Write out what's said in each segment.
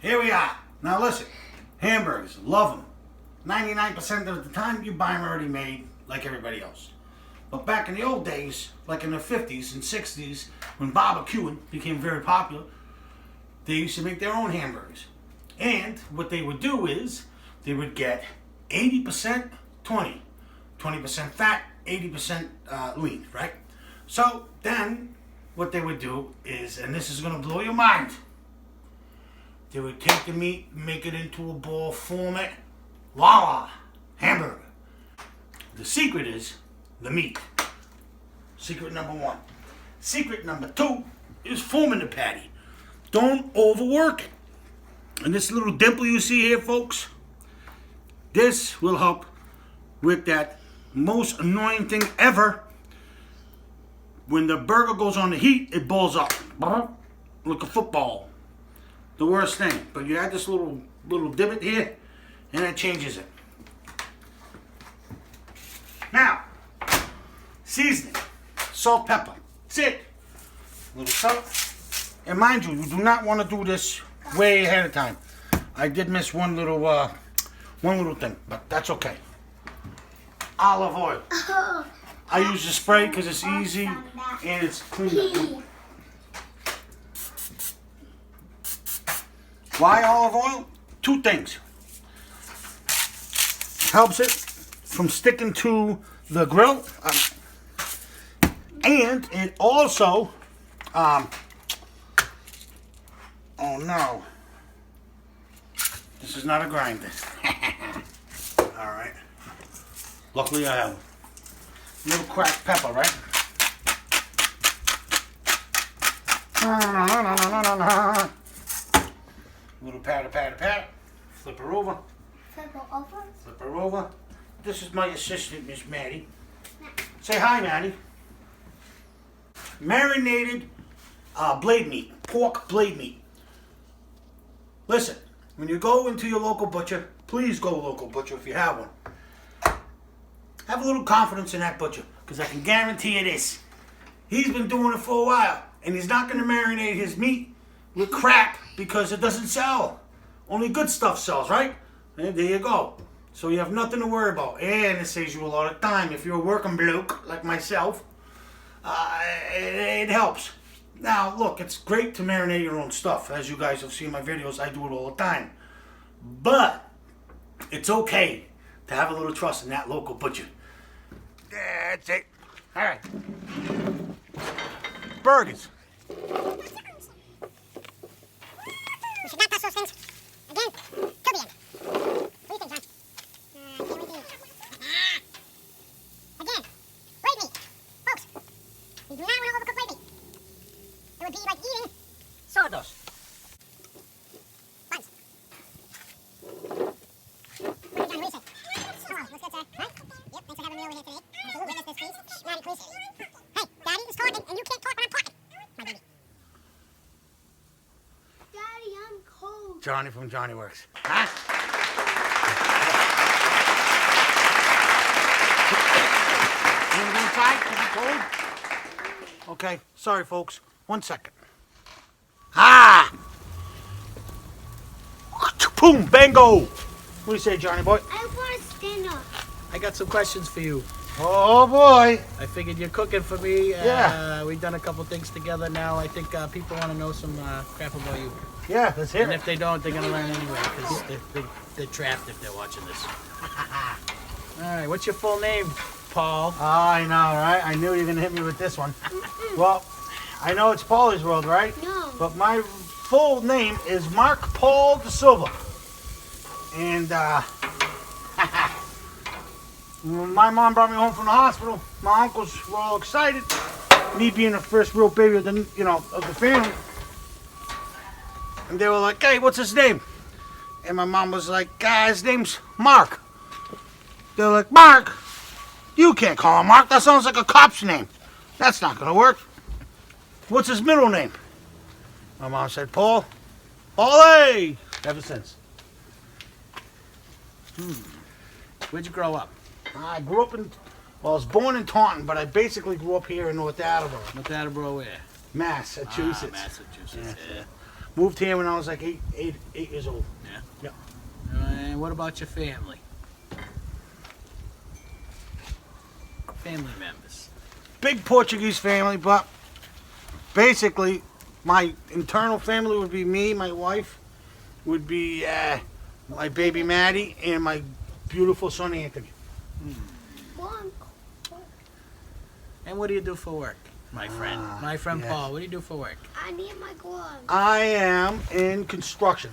Here we are. Now listen, hamburgers, love them. 99% of the time you buy them already made like everybody else. But back in the old days, like in the 50s and 60s, when barbecuing became very popular, they used to make their own hamburgers. And what they would do is, they would get 80% 20% fat, 80% lean, right? So then, what they would do is, and this is going to blow your mind, they would take the meat, make it into a ball, form it, voila, hamburger. The secret is the meat. Secret number 1. Secret number 2 is forming the patty. Don't overwork it. And this little dimple you see here, folks, this will help with that most annoying thing ever. When the burger goes on the heat, it balls up like a football. The worst thing. But you add this little divot here, and it changes it. Now, seasoning, salt, pepper. That's it. A little salt. And mind you, you do not want to do this way ahead of time. I did miss one little thing, but that's okay. Olive oil. I use the spray because it's easy and it's clean. Why olive oil? 2 things. Helps it from sticking to the grill, and it also, oh no, this is not a grinder. All right. Luckily I have a little cracked pepper, right? Little pat. Flip her over. Flip her over. This is my assistant, Miss Maddie. Say hi, Maddie. Marinated blade meat, pork blade meat. Listen, when you go into your local butcher, please go local butcher if you have one. Have a little confidence in that butcher, because I can guarantee you this. He's been doing it for a while, and he's not going to marinate his meat with crap because it doesn't sell. Only good stuff sells, right? And there you go. So you have nothing to worry about. And it saves you a lot of time. If you're a working bloke like myself, it helps. Now, look, it's great to marinate your own stuff. As you guys have seen in my videos, I do it all the time. But it's okay to have a little trust in that local butcher. That's it. All right. Burgers. We should not touch those things again till the end. What do you think, John? Can't wait to eat. Again, blade meat. Folks, you do not want to overcook blade meat. It would be like eating sawdust. Once. What do you say? Hello, what's good, sir? Right? Yep, thanks for having me over here today. Mr. Wu, witness this, please. Maddie, please. Hey, Daddy is talking, and you can't talk when I'm talking. My baby. Daddy, I'm cold. Johnny from Johnny Works. Huh? You want to go inside? Is it cold? Okay, sorry folks. 1 second. Ah! Boom! Bango! What do you say, Johnny boy? I want to stand up. I got some questions for you. Oh boy! I figured you're cooking for me. Yeah. We've done a couple things together now. I think people want to know some crap about you. Yeah, let's hear And it. if they don't, they're going to learn anyway because they're trapped if they're watching this. All right, what's your full name, Paul? I know, right? I knew you were going to hit me with this one. Well, I know it's Paulie's World, right? No. But my full name is Mark Paul De Silva. And, when my mom brought me home from the hospital, my uncles were all excited. Me being the first real baby of the, of the family. And they were like, hey, what's his name? And my mom was like, his name's Mark. They're like, Mark? You can't call him Mark. That sounds like a cop's name. That's not going to work. What's his middle name? My mom said, Paul. Paulie! Ever since. Where'd you grow up? I grew up in, well, I was born in Taunton, but I basically grew up here in North Attleboro, North Attleboro where? Massachusetts. Massachusetts, yeah. Moved here when I was like eight years old. Yeah. Yep. And what about your family? Family members. Big Portuguese family, but basically my internal family would be me, my wife, would be my baby Maddie, and my beautiful son Anthony. Mom, And what do you do for work, my friend? My friend yes. Paul, what do you do for work? I need my gloves. I am in construction,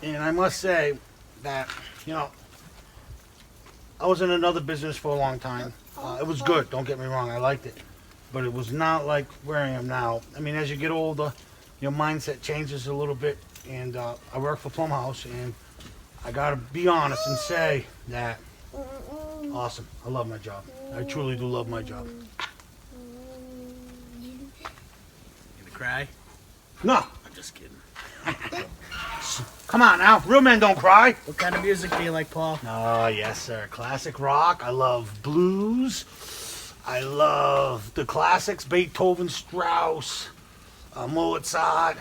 and I must say that, you know, I was in another business for a long time. It was good, don't get me wrong, I liked it, but it was not like where I am now. I mean, as you get older, your mindset changes a little bit, and I work for Plum House, and I gotta be honest and say that awesome. I love my job. I truly do love my job. You gonna cry? No, I'm just kidding. come on now, real men don't cry. What kind of music do you like, Paul? Oh, yes, sir. Classic rock. I love blues. I love the classics, Beethoven, Strauss, Mozart.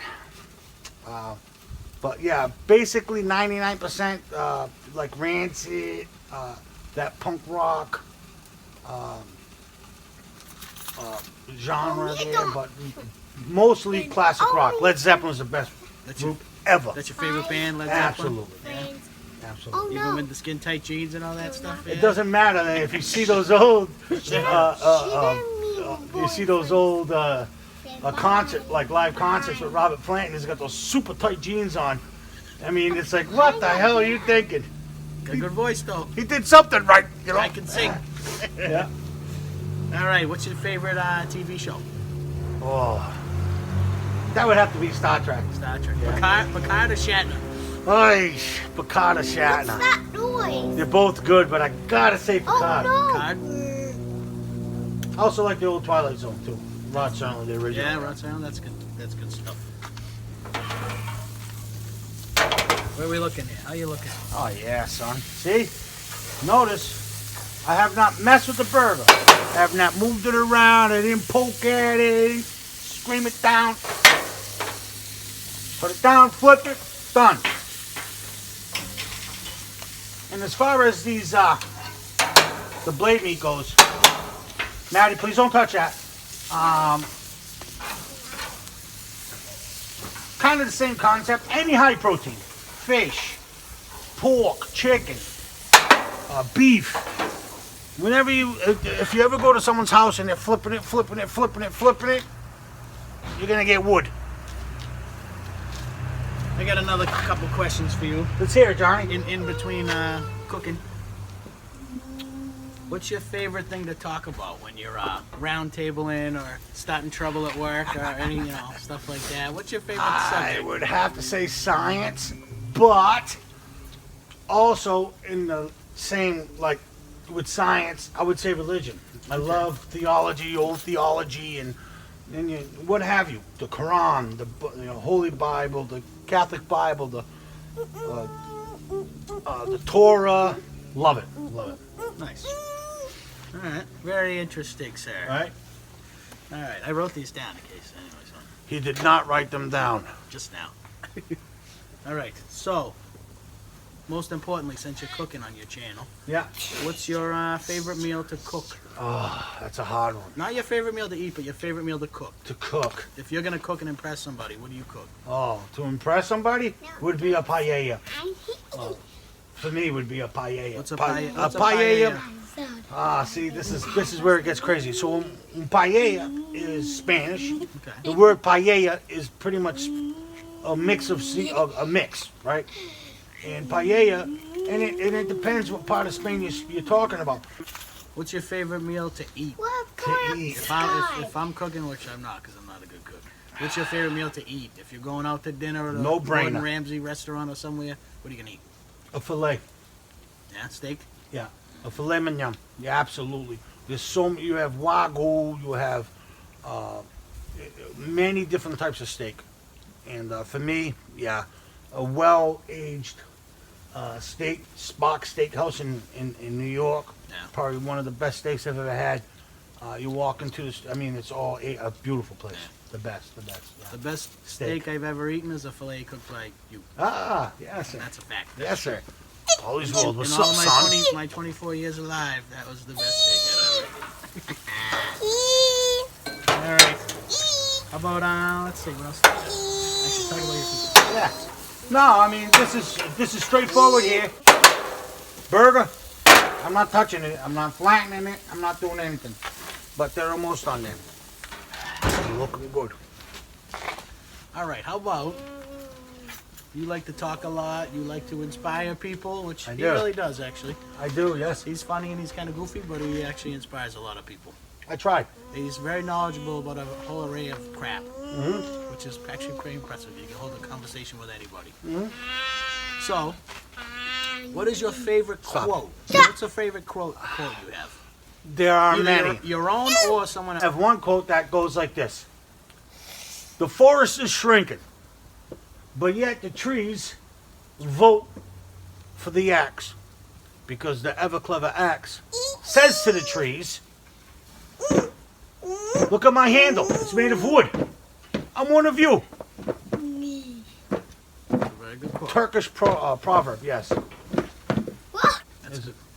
But yeah, basically 99% like Rancid, that punk rock genre there, but mostly classic rock. Led Zeppelin was the best That's your, group ever. that's your favorite band, Led Zeppelin? Absolutely. Friends. Absolutely. Oh, Even no. with the skin tight jeans and all that stuff? It doesn't matter if you see those old, you see those old concert, like live concerts with Robert Plant, and he's got those super tight jeans on. I mean, it's like, what the hell are you thinking? Got a good voice, though. He did something right, you know. I can sing. Yeah. All right, what's your favorite TV show? Oh, that would have to be Star Trek. Star Trek. Yeah. Picard or Shatner? Oy, Picard or What's Shatner. that noise? They're both good, but I gotta say Oh, Picard. no. Picard? I also like the old Twilight Zone too. Rod Serling, the original. Yeah, Rod Serling, that's good. That's good stuff. Where are we looking here? How you looking? Oh yeah, son. See? Notice, I have not messed with the burger. I have not moved it around. I didn't poke at it. Scream it down. Put it down, flip it, done. And as far as these, the blade meat goes, Maddie, please don't touch that. Kind of the same concept. Any high protein, fish, pork, chicken, beef. Whenever if you ever go to someone's house and they're flipping it, you're gonna get wood. I got another couple questions for you. Let's hear it, Johnny. In between cooking. What's your favorite thing to talk about when you're round tabling or starting trouble at work or any stuff like that? What's your favorite I subject? would have to say science, but also in the same, like with science, I would say religion. I love theology, old theology, and you, what have you, the Quran, the Holy Bible, the Catholic Bible, the Torah. Love it. Nice. All right. Very interesting, sir. Right? All right. I wrote these down in case anyways. He did not write them down. Just now. All right. So, most importantly, since you're cooking on your channel, Yeah. what's your favorite meal to cook? Oh, that's a hard one. Not your favorite meal to eat, but your favorite meal to cook. To cook. If you're gonna cook and impress somebody, what do you cook? Oh, to impress somebody would be a paella. I hate For me, would be a paella. What's a Pa- paella? What's a paella. soda. See, this is where it gets crazy. So, paella is Spanish. Okay. The word paella is pretty much a mix of a mix, right? And paella, and it depends what part of Spain you're talking about. What's your favorite meal to eat? What To color eat. If I'm cooking, which I'm not, because I'm not a good cook. What's your favorite meal to eat? If you're going out to dinner at a No brainer. Gordon Ramsay restaurant or somewhere, what are you gonna eat? A filet. Yeah, steak. Yeah, a filet mignon. Yeah, absolutely. There's you have wagyu, you have many different types of steak, and for me, yeah, a well-aged steak, Spock Steakhouse in New York. Yeah. Probably one of the best steaks I've ever had. You walk into this, I mean, it's all a beautiful place. Yeah. The best. Yeah. The best Steak. steak I've ever eaten is a filet cooked by you. Ah, yes, sir. That's a fact. Yes, sir. Always rolled. In What's all up, of son? my 24 years alive, that was the best steak I've ever eaten. All right. How about let's see what else. Actually, talk about your food. Yeah. No, I mean this is straightforward here. Burger. I'm not touching it. I'm not flattening it. I'm not doing anything. But they're almost on there. Looking good. All right. How about you like to talk a lot? You like to inspire people, which I he do. really does actually. I do. Yes. He's funny and he's kind of goofy, but he actually inspires a lot of people. I tried. He's very knowledgeable about a whole array of crap, Mm-hmm. which is actually pretty impressive. You can hold a conversation with anybody. Mm-hmm. So, what is your favorite Stop. quote? What's a favorite quote you have? There are Either many. your own or someone I else. have one quote that goes like this: "The forest is shrinking, but yet the trees vote for the axe, because the ever clever axe says to the trees, look at my handle. It's made of wood. I'm one of you." Very good quote. Turkish proverb, yes.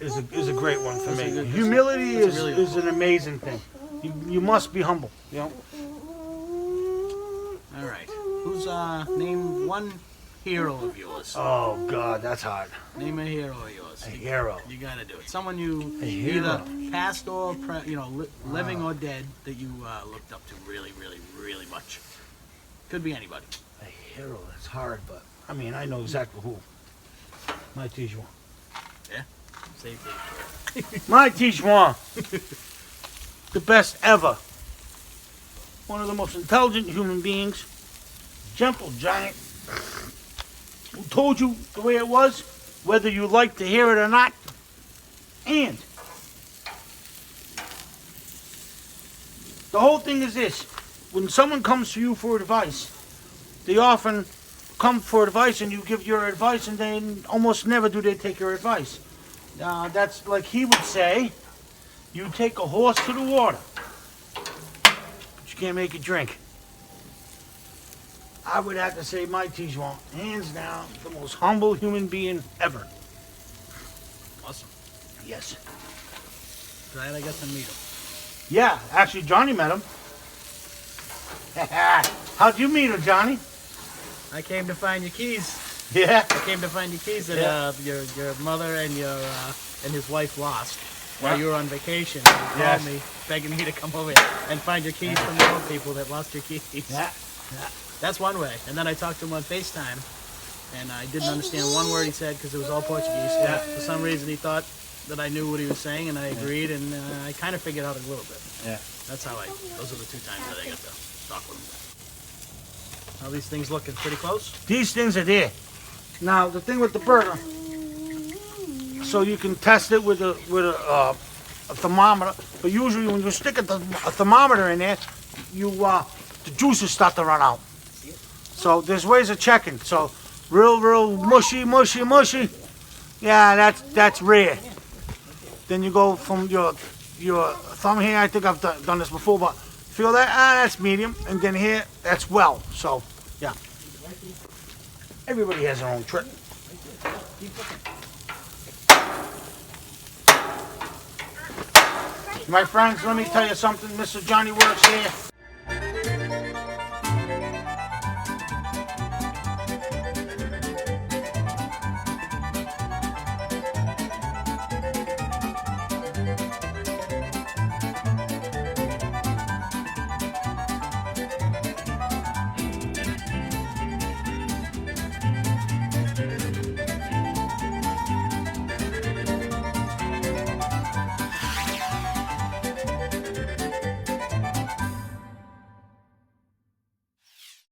Is a great one for me. Humility that's a really good is an amazing thing. You must be humble. You know. All right. Who's name one hero of yours? Oh God, that's hard. Name a hero of yours. A hero. You gotta do it. Someone you A hero. either past or living or dead that you looked up to really, really, really much. Could be anybody. A hero. That's hard, but I mean, I know exactly who. My Tijuan. Yeah. Same thing. My Tijuan. The best ever. One of the most intelligent human beings. Gentle giant. Who told you the way it was, whether you like to hear it or not. And the whole thing is this: when someone comes to you for advice, they often come for advice and you give your advice, and then almost never do they take your advice. That's like he would say, you take a horse to the water, but you can't make it drink. I would have to say my Tijuan, hands down, the most humble human being ever. Awesome. Yes. Glad I got to meet him. Yeah, actually Johnny met him. How'd you meet him, Johnny? I came to find your keys. Yeah. I came to find your keys that your mother and and his wife lost while you were on vacation. You called me, begging me to come over and find your keys from the old people that lost your keys. Yeah. That's one way. And then I talked to him on FaceTime, and I didn't understand one word he said because it was all Portuguese. Yeah. For some reason, he thought that I knew what he was saying, and I agreed, and I kind of figured out a little bit. Yeah. That's how those are the two times that I got to talk with him. All these things looking pretty close. These things are there. Now the thing with the burger, so you can test it with a thermometer. But usually when you stick a thermometer in there, the juices start to run out. So there's ways of checking. So real mushy. Yeah, that's rare. Then you go from your thumb here. I think I've done this before, but feel that? That's medium. And then here, that's well. So yeah. Everybody has their own trick. My friends, let me tell you something. Mr. Johnny works here